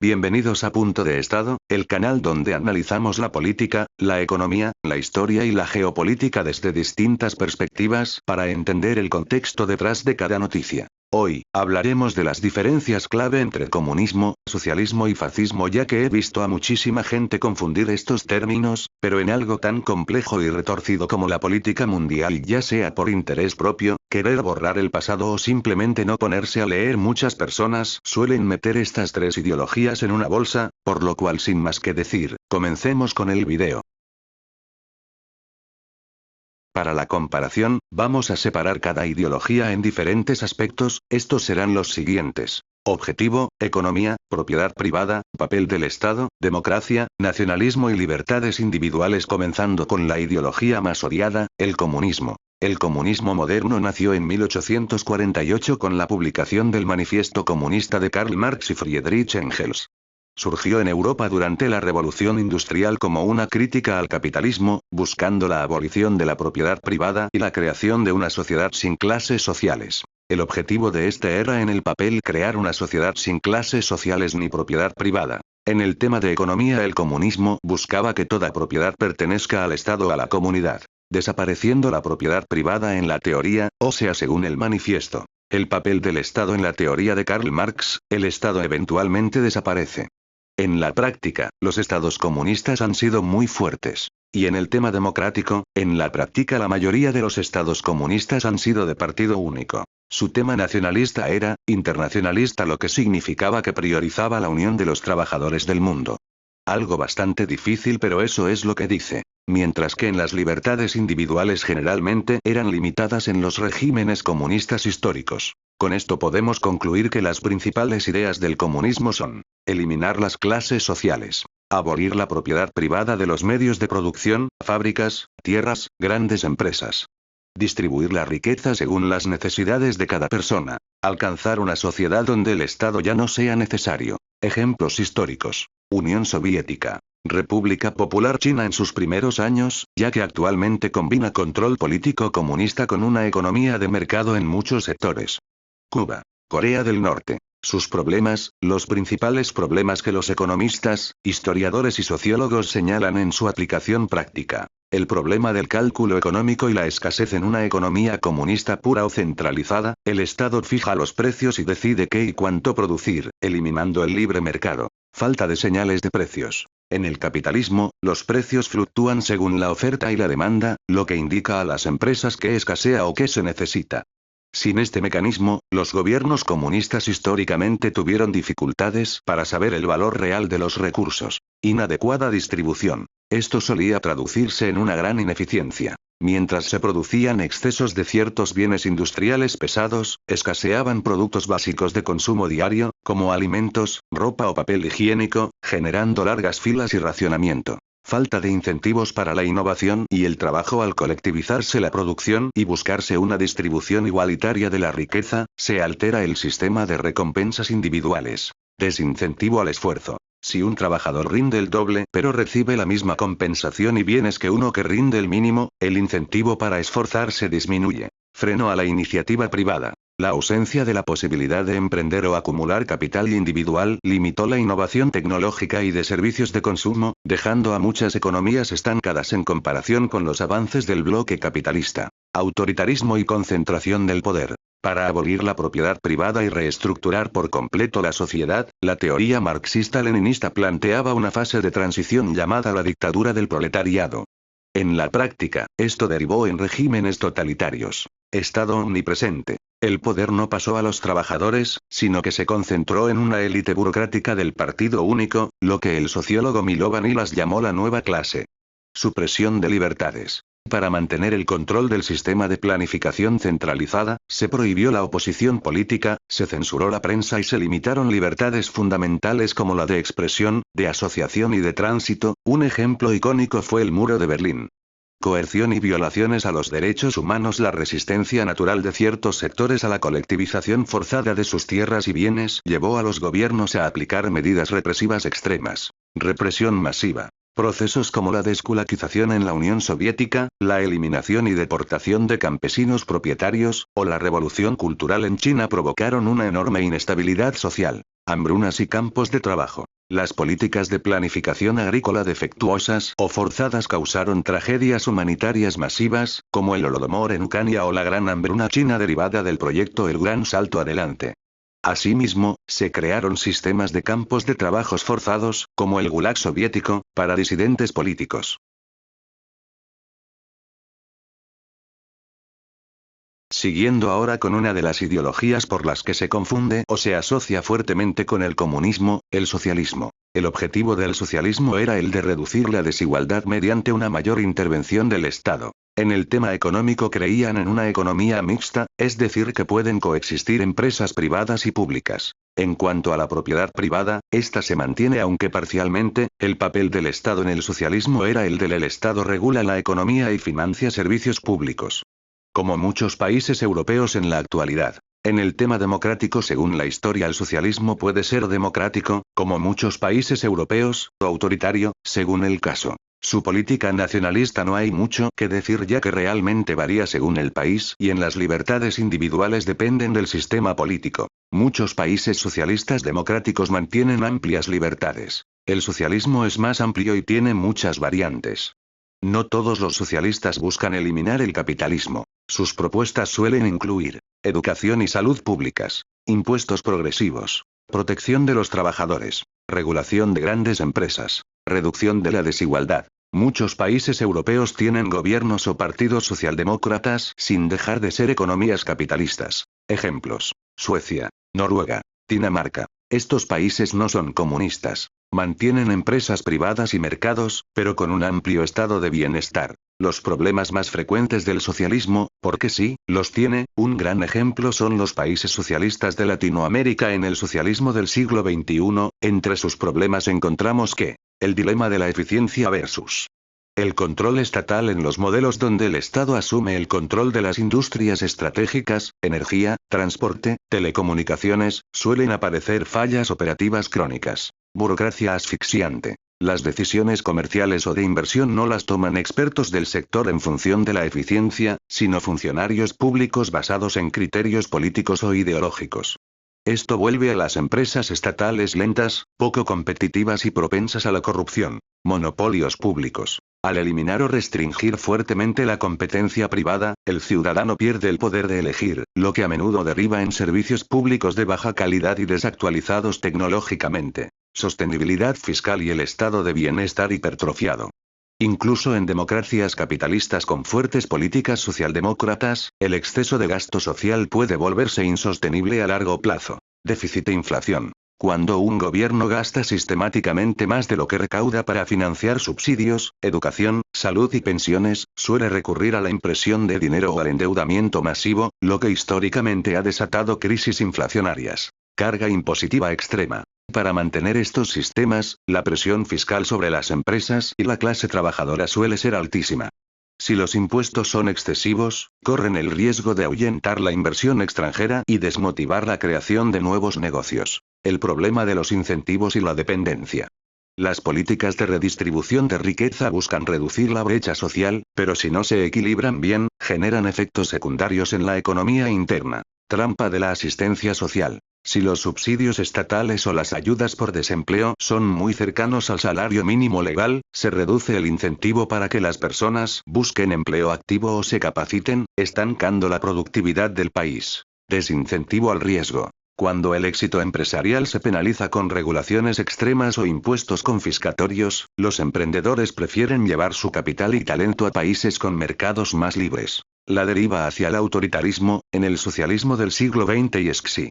Bienvenidos a Punto de Estado, el canal donde analizamos la política, la economía, la historia y la geopolítica desde distintas perspectivas para entender el contexto detrás de cada noticia. Hoy, hablaremos de las diferencias clave entre comunismo, socialismo y fascismo, ya que he visto a muchísima gente confundir estos términos, pero en algo tan complejo y retorcido como la política mundial, ya sea por interés propio, querer borrar el pasado o simplemente no ponerse a leer, muchas personas suelen meter estas tres ideologías en una bolsa, por lo cual sin más que decir, comencemos con el video. Para la comparación, vamos a separar cada ideología en diferentes aspectos. Estos serán los siguientes: objetivo, economía, propiedad privada, papel del Estado, democracia, nacionalismo y libertades individuales, comenzando con la ideología más odiada, el comunismo. El comunismo moderno nació en 1848 con la publicación del Manifiesto Comunista de Karl Marx y Friedrich Engels. Surgió en Europa durante la Revolución Industrial como una crítica al capitalismo, buscando la abolición de la propiedad privada y la creación de una sociedad sin clases sociales. El objetivo de este era en el papel crear una sociedad sin clases sociales ni propiedad privada. En el tema de economía, el comunismo buscaba que toda propiedad pertenezca al Estado o a la comunidad, desapareciendo la propiedad privada en la teoría, o sea, según el manifiesto. El papel del Estado en la teoría de Karl Marx, el Estado eventualmente desaparece. En la práctica, los estados comunistas han sido muy fuertes. Y en el tema democrático, en la práctica la mayoría de los estados comunistas han sido de partido único. Su tema nacionalista era internacionalista, lo que significaba que priorizaba la unión de los trabajadores del mundo. Algo bastante difícil, pero eso es lo que dice. Mientras que en las libertades individuales generalmente eran limitadas en los regímenes comunistas históricos. Con esto podemos concluir que las principales ideas del comunismo son: eliminar las clases sociales, abolir la propiedad privada de los medios de producción, fábricas, tierras, grandes empresas, distribuir la riqueza según las necesidades de cada persona, alcanzar una sociedad donde el Estado ya no sea necesario. Ejemplos históricos: Unión Soviética, República Popular China en sus primeros años, ya que actualmente combina control político comunista con una economía de mercado en muchos sectores. Cuba, Corea del Norte. Sus problemas, los principales problemas que los economistas, historiadores y sociólogos señalan en su aplicación práctica. El problema del cálculo económico y la escasez en una economía comunista pura o centralizada. El Estado fija los precios y decide qué y cuánto producir, eliminando el libre mercado. Falta de señales de precios. En el capitalismo, los precios fluctúan según la oferta y la demanda, lo que indica a las empresas qué escasea o qué se necesita. Sin este mecanismo, los gobiernos comunistas históricamente tuvieron dificultades para saber el valor real de los recursos. Inadecuada distribución. Esto solía traducirse en una gran ineficiencia. Mientras se producían excesos de ciertos bienes industriales pesados, escaseaban productos básicos de consumo diario, como alimentos, ropa o papel higiénico, generando largas filas y racionamiento. Falta de incentivos para la innovación y el trabajo. Al colectivizarse la producción y buscarse una distribución igualitaria de la riqueza, se altera el sistema de recompensas individuales. Desincentivo al esfuerzo. Si un trabajador rinde el doble pero recibe la misma compensación y bienes que uno que rinde el mínimo, el incentivo para esforzarse disminuye. Freno a la iniciativa privada. La ausencia de la posibilidad de emprender o acumular capital individual limitó la innovación tecnológica y de servicios de consumo, dejando a muchas economías estancadas en comparación con los avances del bloque capitalista. Autoritarismo y concentración del poder. Para abolir la propiedad privada y reestructurar por completo la sociedad, la teoría marxista-leninista planteaba una fase de transición llamada la dictadura del proletariado. En la práctica, esto derivó en regímenes totalitarios. Estado omnipresente. El poder no pasó a los trabajadores, sino que se concentró en una élite burocrática del partido único, lo que el sociólogo Milovan Ilas llamó la nueva clase. Supresión de libertades. Para mantener el control del sistema de planificación centralizada, se prohibió la oposición política, se censuró la prensa y se limitaron libertades fundamentales como la de expresión, de asociación y de tránsito. Un ejemplo icónico fue el Muro de Berlín. Coerción y violaciones a los derechos humanos. La resistencia natural de ciertos sectores a la colectivización forzada de sus tierras y bienes llevó a los gobiernos a aplicar medidas represivas extremas. Represión masiva. Procesos como la deskulakización en la Unión Soviética, la eliminación y deportación de campesinos propietarios, o la revolución cultural en China provocaron una enorme inestabilidad social, hambrunas y campos de trabajo. Las políticas de planificación agrícola defectuosas o forzadas causaron tragedias humanitarias masivas, como el Holodomor en Ucrania o la Gran Hambruna China derivada del proyecto El Gran Salto Adelante. Asimismo, se crearon sistemas de campos de trabajos forzados, como el Gulag soviético, para disidentes políticos. Siguiendo ahora con una de las ideologías por las que se confunde o se asocia fuertemente con el comunismo, el socialismo. El objetivo del socialismo era el de reducir la desigualdad mediante una mayor intervención del Estado. En el tema económico creían en una economía mixta, es decir que pueden coexistir empresas privadas y públicas. En cuanto a la propiedad privada, esta se mantiene aunque parcialmente, el papel del Estado en el socialismo era el del Estado regula la economía y financia servicios públicos. Como muchos países europeos en la actualidad. En el tema democrático según la historia el socialismo puede ser democrático, como muchos países europeos, o autoritario, según el caso. Su política nacionalista no hay mucho que decir ya que realmente varía según el país y en las libertades individuales dependen del sistema político. Muchos países socialistas democráticos mantienen amplias libertades. El socialismo es más amplio y tiene muchas variantes. No todos los socialistas buscan eliminar el capitalismo. Sus propuestas suelen incluir educación y salud públicas, impuestos progresivos, protección de los trabajadores, regulación de grandes empresas, reducción de la desigualdad. Muchos países europeos tienen gobiernos o partidos socialdemócratas sin dejar de ser economías capitalistas. Ejemplos: Suecia, Noruega, Dinamarca. Estos países no son comunistas. Mantienen empresas privadas y mercados, pero con un amplio estado de bienestar. Los problemas más frecuentes del socialismo, porque sí, los tiene, un gran ejemplo son los países socialistas de Latinoamérica en el socialismo del siglo XXI, entre sus problemas encontramos que, el dilema de la eficiencia versus el control estatal en los modelos donde el Estado asume el control de las industrias estratégicas, energía, transporte, telecomunicaciones, suelen aparecer fallas operativas crónicas. Burocracia asfixiante. Las decisiones comerciales o de inversión no las toman expertos del sector en función de la eficiencia, sino funcionarios públicos basados en criterios políticos o ideológicos. Esto vuelve a las empresas estatales lentas, poco competitivas y propensas a la corrupción. Monopolios públicos. Al eliminar o restringir fuertemente la competencia privada, el ciudadano pierde el poder de elegir, lo que a menudo deriva en servicios públicos de baja calidad y desactualizados tecnológicamente. Sostenibilidad fiscal y el estado de bienestar hipertrofiado. Incluso en democracias capitalistas con fuertes políticas socialdemócratas, el exceso de gasto social puede volverse insostenible a largo plazo. Déficit e inflación. Cuando un gobierno gasta sistemáticamente más de lo que recauda para financiar subsidios, educación, salud y pensiones, suele recurrir a la impresión de dinero o al endeudamiento masivo, lo que históricamente ha desatado crisis inflacionarias. Carga impositiva extrema. Para mantener estos sistemas, la presión fiscal sobre las empresas y la clase trabajadora suele ser altísima. Si los impuestos son excesivos, corren el riesgo de ahuyentar la inversión extranjera y desmotivar la creación de nuevos negocios. El problema de los incentivos y la dependencia. Las políticas de redistribución de riqueza buscan reducir la brecha social, pero si no se equilibran bien, generan efectos secundarios en la economía interna. Trampa de la asistencia social. Si los subsidios estatales o las ayudas por desempleo son muy cercanos al salario mínimo legal, se reduce el incentivo para que las personas busquen empleo activo o se capaciten, estancando la productividad del país. Desincentivo al riesgo. Cuando el éxito empresarial se penaliza con regulaciones extremas o impuestos confiscatorios, los emprendedores prefieren llevar su capital y talento a países con mercados más libres. La deriva hacia el autoritarismo, en el socialismo del siglo XX y XXI.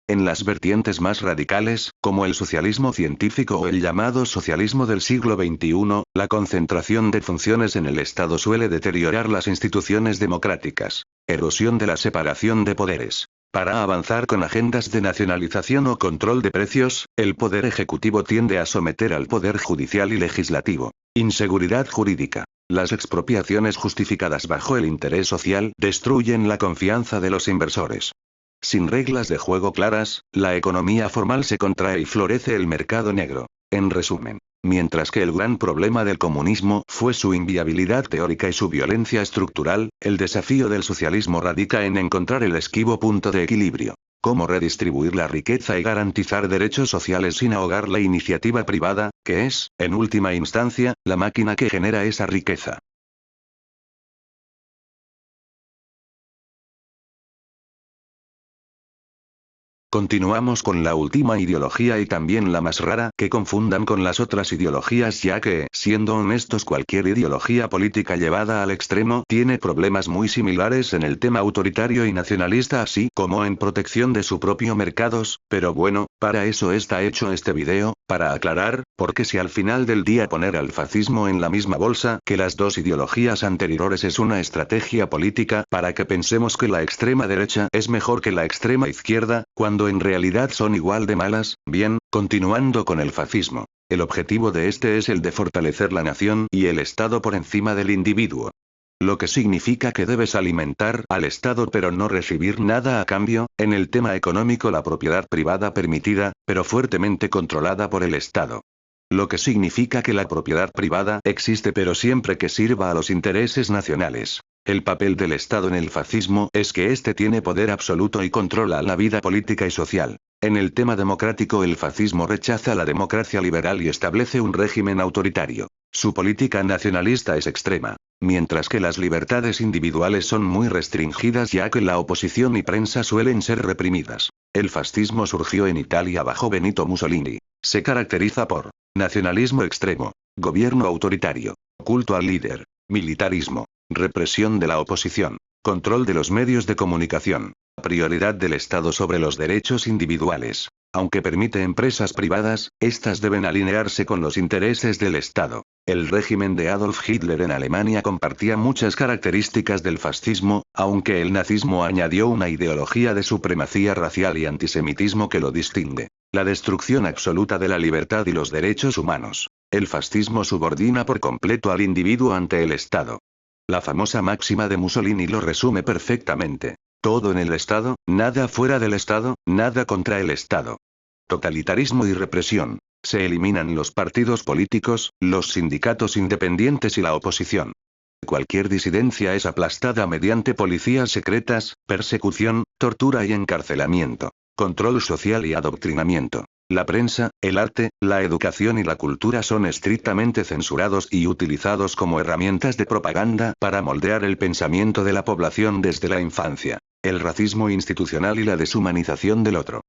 En las vertientes más radicales, como el socialismo científico o el llamado socialismo del siglo XXI, la concentración de funciones en el Estado suele deteriorar las instituciones democráticas. Erosión de la separación de poderes. Para avanzar con agendas de nacionalización o control de precios, el poder ejecutivo tiende a someter al poder judicial y legislativo. Inseguridad jurídica. Las expropiaciones justificadas bajo el interés social destruyen la confianza de los inversores. Sin reglas de juego claras, la economía formal se contrae y florece el mercado negro. En resumen, Mientras que el gran problema del comunismo fue su inviabilidad teórica y su violencia estructural, el desafío del socialismo radica en encontrar el esquivo punto de equilibrio. Cómo redistribuir la riqueza y garantizar derechos sociales sin ahogar la iniciativa privada, que es, en última instancia, la máquina que genera esa riqueza. Continuamos con la última ideología y también la más rara que confundan con las otras ideologías, ya que, siendo honestos, cualquier ideología política llevada al extremo tiene problemas muy similares en el tema autoritario y nacionalista, así como en protección de su propio mercados, pero bueno, para eso está hecho este video, para aclarar, porque si al final del día poner al fascismo en la misma bolsa que las dos ideologías anteriores es una estrategia política para que pensemos que la extrema derecha es mejor que la extrema izquierda, cuando en realidad son igual de malas. Bien, continuando con el fascismo. El objetivo de este es el de fortalecer la nación y el Estado por encima del individuo. Lo que significa que debes alimentar al Estado pero no recibir nada a cambio. En el tema económico, la propiedad privada permitida, pero fuertemente controlada por el Estado. Lo que significa que la propiedad privada existe pero siempre que sirva a los intereses nacionales. El papel del Estado en el fascismo es que éste tiene poder absoluto y controla la vida política y social. En el tema democrático, el fascismo rechaza la democracia liberal y establece un régimen autoritario. Su política nacionalista es extrema, mientras que las libertades individuales son muy restringidas, ya que la oposición y prensa suelen ser reprimidas. El fascismo surgió en Italia bajo Benito Mussolini. Se caracteriza por nacionalismo extremo, gobierno autoritario, culto al líder, militarismo, represión de la oposición, control de los medios de comunicación, prioridad del Estado sobre los derechos individuales. Aunque permite empresas privadas, estas deben alinearse con los intereses del Estado. El régimen de Adolf Hitler en Alemania compartía muchas características del fascismo, aunque el nazismo añadió una ideología de supremacía racial y antisemitismo que lo distingue. La destrucción absoluta de la libertad y los derechos humanos. El fascismo subordina por completo al individuo ante el Estado. La famosa máxima de Mussolini lo resume perfectamente. Todo en el Estado, nada fuera del Estado, nada contra el Estado. Totalitarismo y represión. Se eliminan los partidos políticos, los sindicatos independientes y la oposición. Cualquier disidencia es aplastada mediante policías secretas, persecución, tortura y encarcelamiento. Control social y adoctrinamiento. La prensa, el arte, la educación y la cultura son estrictamente censurados y utilizados como herramientas de propaganda para moldear el pensamiento de la población desde la infancia. El racismo institucional y la deshumanización del otro.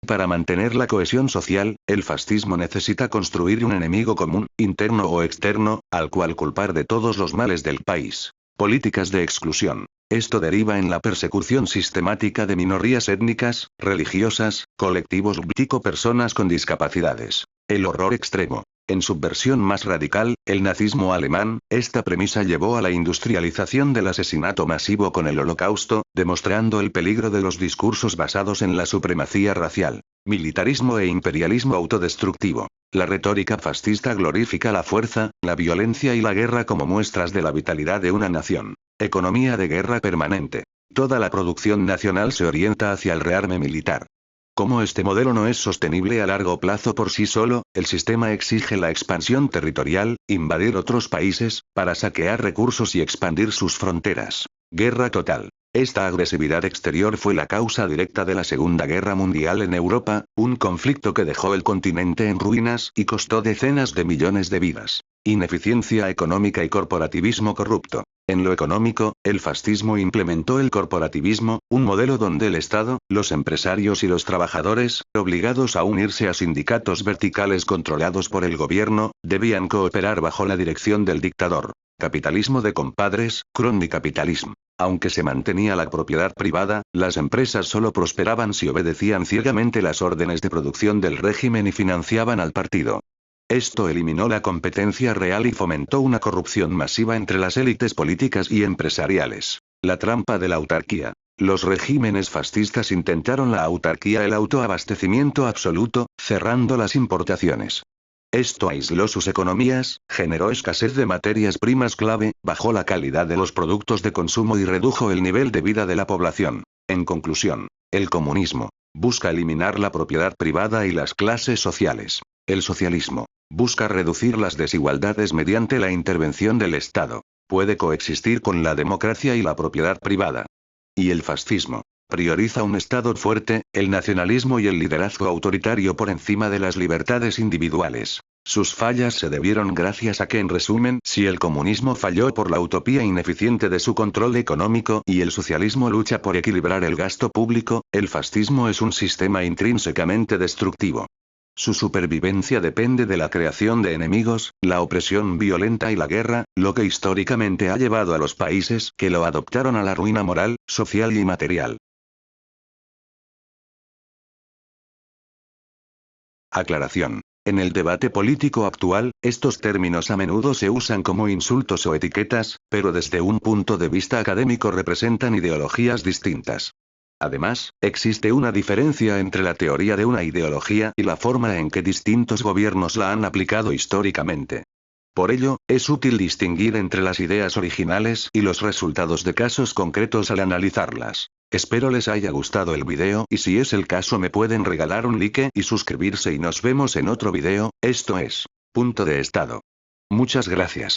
Para mantener la cohesión social, el fascismo necesita construir un enemigo común, interno o externo, al cual culpar de todos los males del país. Políticas de exclusión. Esto deriva en la persecución sistemática de minorías étnicas, religiosas, colectivos personas con discapacidades. El horror extremo. En su versión más radical, el nazismo alemán, esta premisa llevó a la industrialización del asesinato masivo con el Holocausto, demostrando el peligro de los discursos basados en la supremacía racial. Militarismo e imperialismo autodestructivo. La retórica fascista glorifica la fuerza, la violencia y la guerra como muestras de la vitalidad de una nación. Economía de guerra permanente. Toda la producción nacional se orienta hacia el rearme militar. Como este modelo no es sostenible a largo plazo por sí solo, el sistema exige la expansión territorial, invadir otros países, para saquear recursos y expandir sus fronteras. Guerra total. Esta agresividad exterior fue la causa directa de la Segunda Guerra Mundial en Europa, un conflicto que dejó el continente en ruinas y costó decenas de millones de vidas. Ineficiencia económica y corporativismo corrupto. En lo económico, el fascismo implementó el corporativismo, un modelo donde el Estado, los empresarios y los trabajadores, obligados a unirse a sindicatos verticales controlados por el gobierno, debían cooperar bajo la dirección del dictador. Capitalismo de compadres, cronicapitalismo. Aunque se mantenía la propiedad privada, las empresas solo prosperaban si obedecían ciegamente las órdenes de producción del régimen y financiaban al partido. Esto eliminó la competencia real y fomentó una corrupción masiva entre las élites políticas y empresariales. La trampa de la autarquía. Los regímenes fascistas intentaron la autarquía, el autoabastecimiento absoluto, cerrando las importaciones. Esto aisló sus economías, generó escasez de materias primas clave, bajó la calidad de los productos de consumo y redujo el nivel de vida de la población. En conclusión, el comunismo busca eliminar la propiedad privada y las clases sociales. El socialismo Busca reducir las desigualdades mediante la intervención del Estado. Puede coexistir con la democracia y la propiedad privada. Y el fascismo. Prioriza un Estado fuerte, el nacionalismo y el liderazgo autoritario por encima de las libertades individuales. Sus fallas se debieron gracias a que, en resumen, si el comunismo falló por la utopía ineficiente de su control económico y el socialismo lucha por equilibrar el gasto público, el fascismo es un sistema intrínsecamente destructivo. Su supervivencia depende de la creación de enemigos, la opresión violenta y la guerra, lo que históricamente ha llevado a los países que lo adoptaron a la ruina moral, social y material. Aclaración. En el debate político actual, estos términos a menudo se usan como insultos o etiquetas, pero desde un punto de vista académico representan ideologías distintas. Además, existe una diferencia entre la teoría de una ideología y la forma en que distintos gobiernos la han aplicado históricamente. Por ello, es útil distinguir entre las ideas originales y los resultados de casos concretos al analizarlas. Espero les haya gustado el video y si es el caso me pueden regalar un like y suscribirse y nos vemos en otro video, esto es Punto de Estado. Muchas gracias.